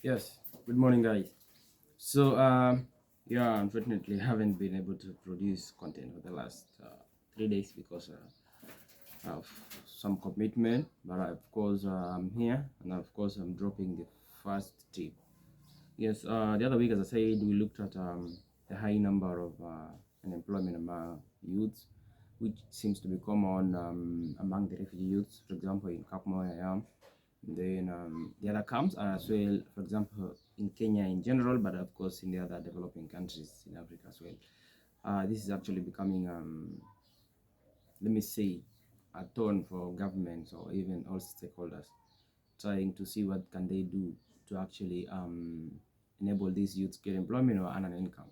Yes, good morning, guys. So, yeah, unfortunately, I haven't been able to produce content for the last 3 days because of some commitment. But of course, I'm here, and of course, I'm dropping the first tip. Yes, the other week, as I said, we looked at the high number of unemployment among youths, which seems to be common among the refugee youths. For example, in Kakuma, where I am. Then the other camps are as well, for example, in Kenya in general, but of course in the other developing countries in Africa as well. This is actually becoming, let me say, a tone for governments or even all stakeholders, trying to see what can they do to actually enable these youths get employment or earn an income.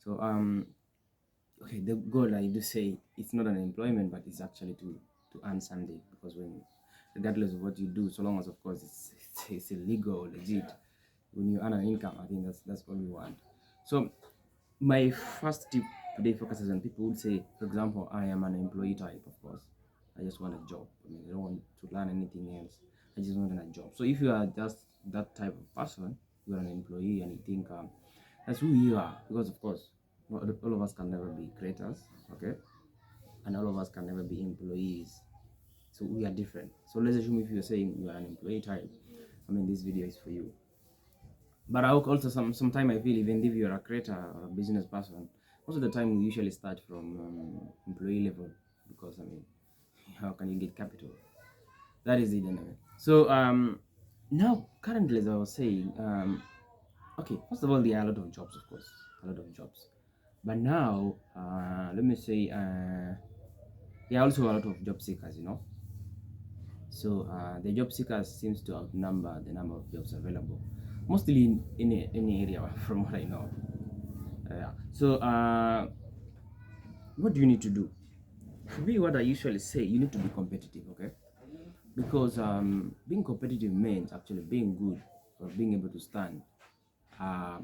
So, okay, the goal I do say it's not an employment, but it's actually to earn something because when regardless of what you do, so long as of course it's illegal, legit, when you earn an income, I think that's all we want. So my first tip today focuses on people would say, for example, I am an employee type, of course. I just want a job. I mean, I don't want to learn anything else. I just want a job. So if you are just that type of person, you are an employee and you think that's who you are, because of course, all of us can never be creators, okay? And all of us can never be employees. So we are different. So let's assume if you're saying you are an employee type, I mean, this video is for you. But I also sometime I feel even if you're a creator or a business person, most of the time we usually start from employee level because I mean, how can you get capital? That is it anyway. So now currently, as I was saying, okay, first of all, there are a lot of jobs, of course, a lot of jobs. But now, let me say, there are also a lot of job seekers, you know. So the job seekers seems to outnumber the number of jobs available, mostly in any area from what I know. So what do you need to do? For me, what I usually say, you need to be competitive, okay? Because being competitive means actually being good or being able to stand uh,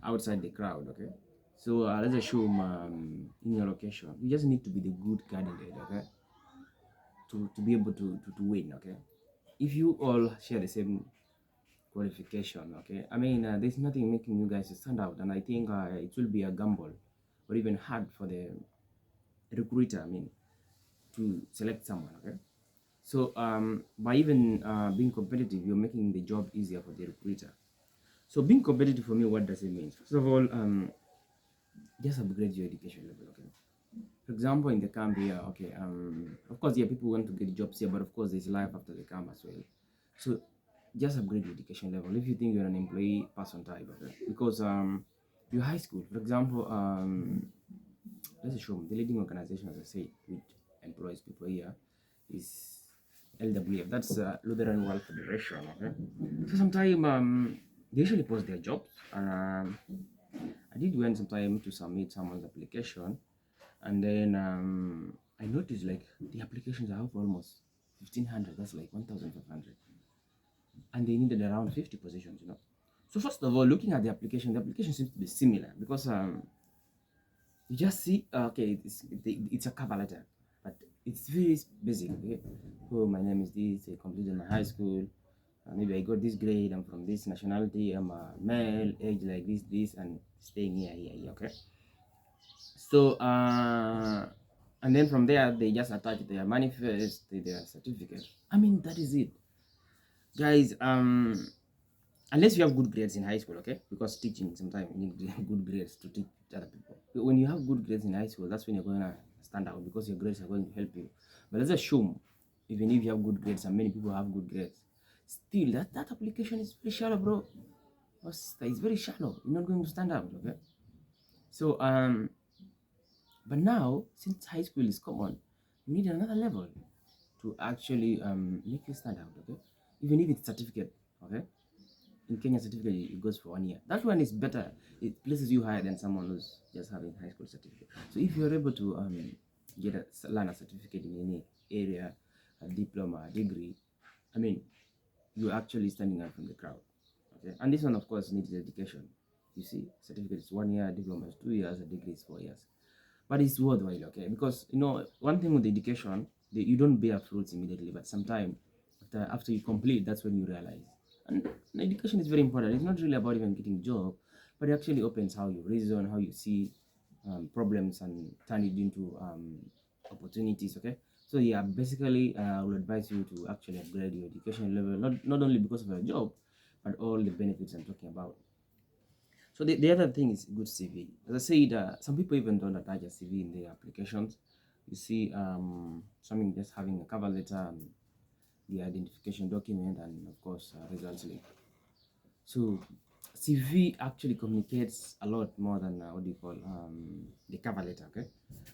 outside the crowd, okay? So let's assume in your location, you just need to be the good candidate, okay? To be able to win, okay? If you all share the same qualification, okay, I mean, there's nothing making you guys stand out, and I think it will be a gamble or even hard for the recruiter, I mean, to select someone, okay? So by even being competitive, you're making the job easier for the recruiter. So being competitive for me, what does it mean? First of all, just upgrade your education level, okay? For example, in the camp here, okay, of course, yeah, people want to get jobs here, but of course, there's life after the camp as well. So just upgrade your education level if you think you're an employee person type, okay? Because your high school, for example, let's assume the leading organization, as I say, which employs people here, is LWF. That's Lutheran World Federation. Okay, so sometime they usually post their jobs, and I did went sometime to submit someone's application, and then I noticed like the applications I have almost 1,500. That's like 1,500, and they needed around 50 positions. You know. So first of all, looking at the application seems to be similar because you just see, okay, it's a cover letter, but it's very basic. Okay? Oh, my name is this, I completed my high school, maybe I got this grade, I'm from this nationality, I'm a male, age like this, and staying here, okay? So, and then from there, they just attach their manifest, their certificate. I mean, that is it. Guys, unless you have good grades in high school, okay? Because teaching sometimes you need good grades to teach other people. But when you have good grades in high school, that's when you're going to stand out because your grades are going to help you. But let's assume, even if you have good grades and many people have good grades, still that application is very shallow, bro. Oh, sister, it's very shallow. You're not going to stand out, okay? So but now since high school is common, you need another level to actually make you stand out, okay? Even if it's certificate, okay? In Kenya, certificate it goes for 1 year. That one is better. It places you higher than someone who's just having high school certificate. So if you're able to learn a certificate in any area, a diploma, a degree, I mean, you're actually standing out from the crowd. Okay, and this one of course needs dedication. You see, certificate is 1 year, diploma is 2 years, a degree is 4 years. But it's worthwhile, okay? Because you know, one thing with education, you don't bear fruits immediately, but sometime after you complete, that's when you realize. And education is very important. It's not really about even getting a job, but it actually opens how you reason, how you see problems, and turn it into opportunities. Okay, so yeah, basically, I will advise you to actually upgrade your education level, not only because of your job, but all the benefits I'm talking about. So the other thing is good CV. As I said, some people even don't attach a CV in their applications. You see, some just having a cover letter and the identification document, and of course, results link. So CV actually communicates a lot more than what do you call the cover letter, okay?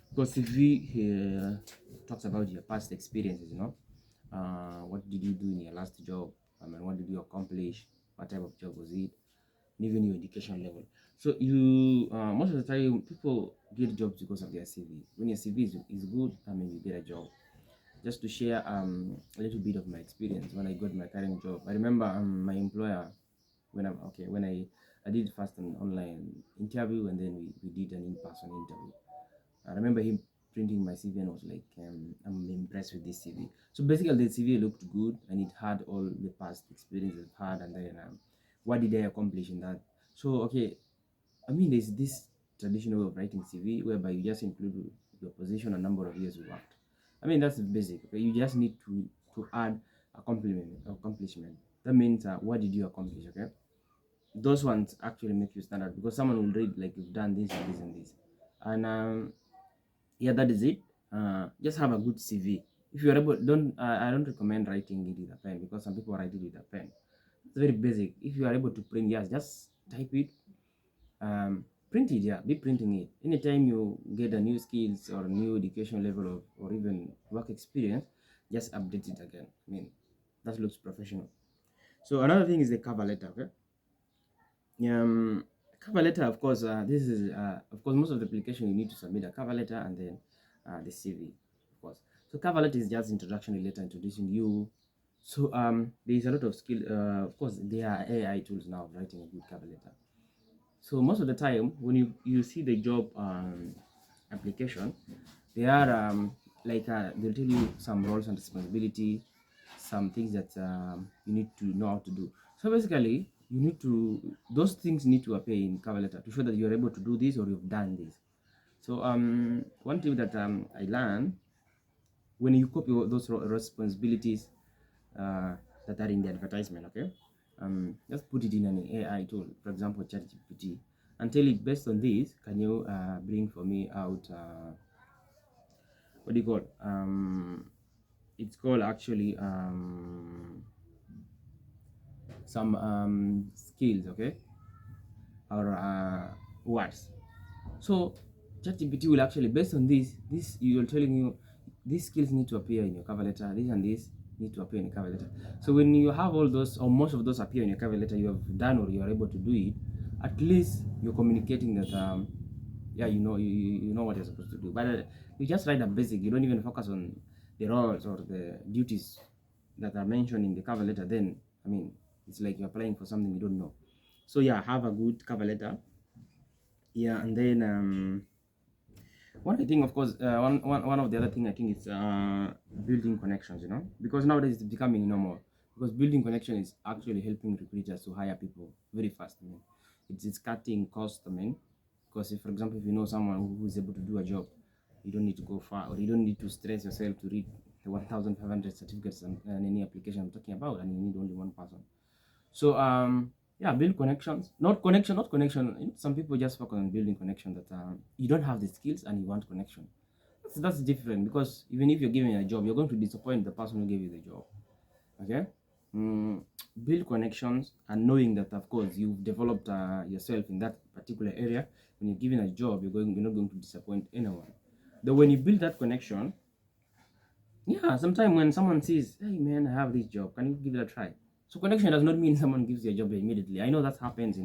Because CV here talks about your past experiences, what did you do in your last job, and what did you accomplish, what type of job was it, and even your education level. So you most of the time people get jobs because of their CV. When your CV is good, you get a job. Just to share a little bit of my experience when I got my current job. I remember my employer when I did first an online interview, and then we did an in-person interview. I remember him printing my CV and was like, I'm impressed with this CV. So basically, the CV looked good and it had all the past experiences I've had, and then what did I accomplish in that. So okay, there's this traditional way of writing CV whereby you just include your position and number of years you worked. That's basic. Okay, you just need to add accomplishment. That means what did you accomplish? Okay, those ones actually make you stand out because someone will read like you've done this and this and this, and yeah, that is it. Just have a good CV. If you're able, don't I don't recommend writing it with a pen because some people write it with a pen. It's very basic. If you are able to print, yes, just type it, print it. Yeah, be printing it anytime you get a new skills or new education level or even work experience. Just update it again. That looks professional. So another thing is the cover letter. Okay. um Cover letter, of course, this is of course most of the application you need to submit a cover letter and then the CV, of course. So cover letter is just introductory letter introducing you. So there is a lot of skill. Of course, there are AI tools now of writing a good cover letter. So most of the time when you see the job application, they are they'll tell you some roles and responsibility, some things that you need to know how to do. So basically, you need to those things need to appear in cover letter to show that you're able to do this or you've done this. So one thing that I learned, when you copy those responsibilities that are in the advertisement, okay, just put it in an AI tool, for example, ChatGPT, and tell it, based on this, can you bring for me out what do you call it's called actually some skills, okay, or words. So ChatGPT will actually, based on this you're telling you these skills need to appear in your cover letter, this and this need to appear in your cover letter. So when you have all those or most of those appear in your cover letter, you have done or you are able to do it, at least you're communicating that yeah, you know what you're supposed to do. But you just write a basic, you don't even focus on the roles or the duties that are mentioned in the cover letter, then it's like you're applying for something you don't know. So yeah, have a good cover letter. Yeah, and then one I think, of course, one of the other thing I think is building connections. Because nowadays it's becoming normal. Because building connection is actually helping recruiters to hire people very fast. It's cutting cost. Because if, for example, if you know someone who is able to do a job, you don't need to go far, or you don't need to stress yourself to read the 1,500 certificates and any application I'm talking about, and you need only one person. So yeah, build connections. Not connection. Some people just focus on building connection that you don't have the skills and you want connection. That's different, because even if you're given a job, you're going to disappoint the person who gave you the job. Okay. Build connections, and knowing that, of course, you've developed yourself in that particular area. When you're given a job, you're not going to disappoint anyone. Though when you build that connection, yeah, sometimes when someone says, hey man, I have this job, can you give it a try? So connection does not mean someone gives you a job immediately. I know that happens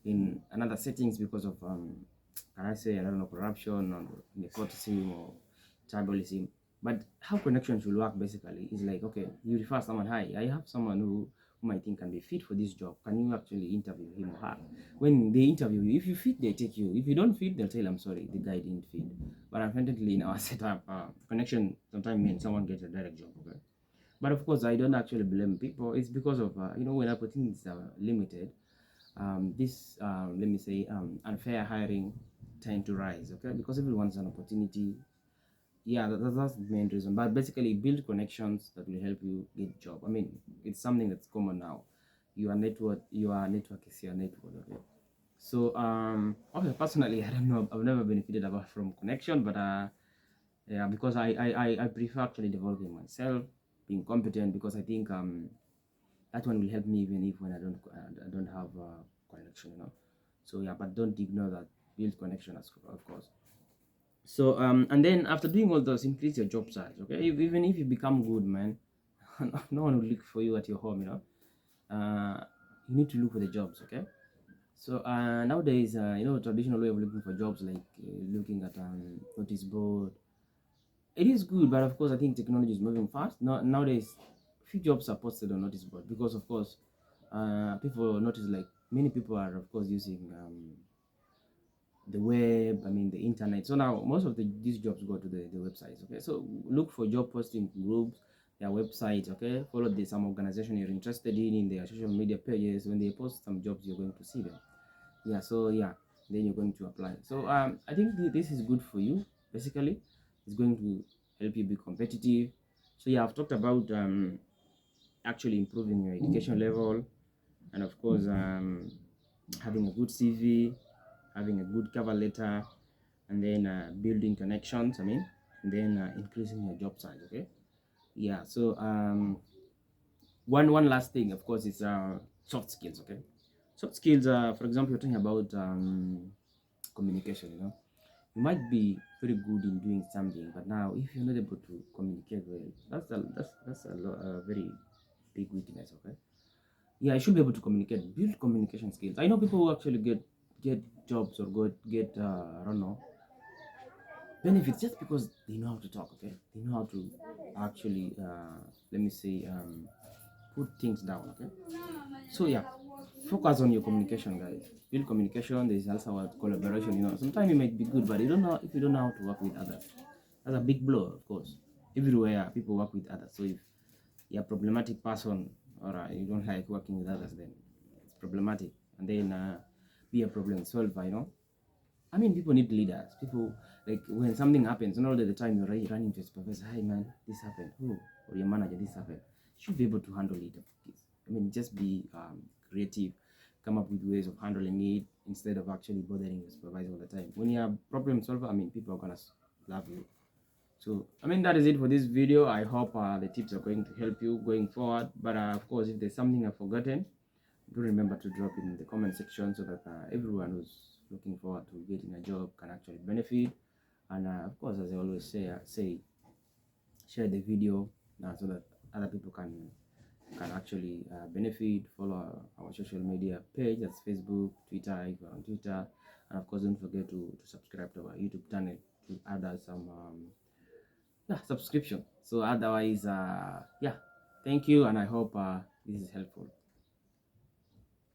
in another settings because of can I say, I don't know, corruption or nepotism or tribalism. But how connection should work basically is like, okay, you refer someone, hi, I have someone whom I think can be fit for this job. Can you actually interview him or her? When they interview you, if you fit, they take you. If you don't fit, they'll tell, I'm sorry, the guy didn't fit. But unfortunately, in our setup, connection sometimes means someone gets a direct job. Okay, But of course, I don't actually blame people. It's because of when opportunities are limited, this let me say unfair hiring tend to rise. Okay, because everyone's an opportunity. Yeah, that's the main reason. But basically, build connections that will help you get job. I mean, it's something that's common now. Your network is your network. Okay. So okay, personally, I don't know. I've never benefited about from connection, but yeah, because I prefer actually developing myself, being competent, because I think that one will help me even if when I don't have connection, So yeah, but don't ignore that. Build connection, of course. So and then after doing all those, increase your job size. Okay, even if you become good, man, no one will look for you at your home. You need to look for the jobs. Okay. So nowadays, traditional way of looking for jobs, like looking at notice board, it is good, but of course, I think technology is moving fast. Nowadays, few jobs are posted on notice board because, of course, people notice, like many people are, of course, using the web. I mean, the internet. So now most of these jobs go to the websites. Okay, so look for job posting groups, their websites. Okay, follow some organization you're interested in their social media pages. When they post some jobs, you're going to see them. Yeah, so yeah, then you're going to apply. So I think this is good for you. Basically, it's going to help you be competitive. So yeah, I've talked about actually improving your education level, and of course having a good CV, having a good cover letter, and then building connections. I mean, and then increasing your job size. Okay. Yeah. So one last thing, of course, is soft skills. Okay. Soft skills. For example, you're talking about communication. You might be very good in doing something, but now if you're not able to communicate well, that's a very big weakness. Okay. Yeah, I should be able to communicate. Build communication skills. I know people who actually get jobs or get I don't know, benefits just because they know how to talk. Okay, they know how to actually let me say put things down. Okay, so yeah, focus on your communication, guys. Build communication. There's also what collaboration. Sometimes you might be good, but you don't know if you don't know how to work with others. That's a big blow, of course. Everywhere people work with others. So if you're a problematic person, or you don't like working with others, then it's problematic. And then be a problem solver. I mean, people need leaders. People, like, when something happens, not all the time you're running to a supervisor. Hi, man, this happened. Or your manager, this happened. You should be able to handle it. I mean, just be creative. Come up with ways of handling it instead of actually bothering your supervisor all the time. When you're a problem solver, I mean, people are gonna love you. So, I mean, that is it for this video. I hope the tips are going to help you going forward. But of course, if there's something I've forgotten, do remember to drop it in the comment section so that everyone who's looking forward to getting a job can actually benefit. And of course, as I always say, share the video so that other people can actually benefit. Follow our social media page, that's Facebook, Twitter, if you're on Twitter. And of course, don't forget to subscribe to our YouTube channel to add us some subscription. So otherwise, yeah, thank you, and I hope this is helpful.